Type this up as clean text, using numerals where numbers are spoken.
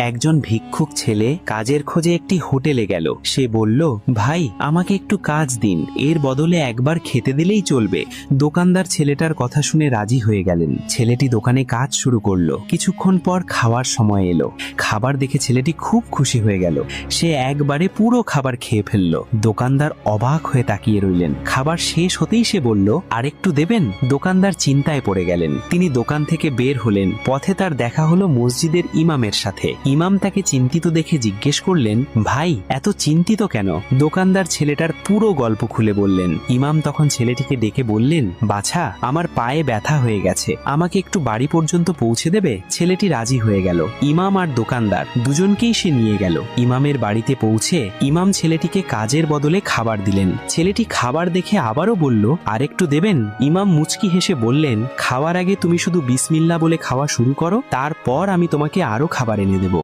একজন ভিক্ষুক ছেলে কাজের খোঁজে একটি হোটেলে গেল। সে বলল, ভাই আমাকে একটু কাজ দিন, এর বদলে একবার খেতে দিলেই চলবে। দোকানদার ছেলেটার কথা শুনে রাজি হয়ে গেলেন। ছেলেটি দোকানে কাজ শুরু করলো। কিছুক্ষণ পর খাওয়ার সময় এলো। খাবার দেখে ছেলেটি খুব খুশি হয়ে গেল। সে একবারে পুরো খাবার খেয়ে ফেললো। দোকানদার অবাক হয়ে তাকিয়ে রইলেন। খাবার শেষ হতেই সে বলল, আরেকটু দেবেন? দোকানদার চিন্তায় পড়ে গেলেন। তিনি দোকান থেকে বের হলেন। পথে তার দেখা হলো মসজিদের ইমামের সাথে। ইমাম তাকে চিন্তিত দেখে জিজ্ঞেস করলেন, ভাই এত চিন্তিত কেন? দোকানদার ছেলেটার পুরো গল্প খুলে বললেন। ইমাম তখন ছেলেটিকে ডেকে বললেন, বাছা, আমার পায়ে ব্যথা হয়ে গেছে, আমাকে একটু বাড়ি পর্যন্ত পৌঁছে দেবে? ছেলেটি রাজি হয়ে গেল। ইমাম আর দোকানদার দুজনকেই সে নিয়ে গেল। ইমামের বাড়িতে পৌঁছে ইমাম ছেলেটিকে কাজের বদলে খাবার দিলেন। ছেলেটি খাবার দেখে আবারও বলল, আরেকটু দেবেন? ইমাম মুচকি হেসে বললেন, খাওয়ার আগে তুমি শুধু বিসমিল্লাহ বলে খাওয়া শুরু করো, তারপর আমি তোমাকে আরো খাবার এনে দেব।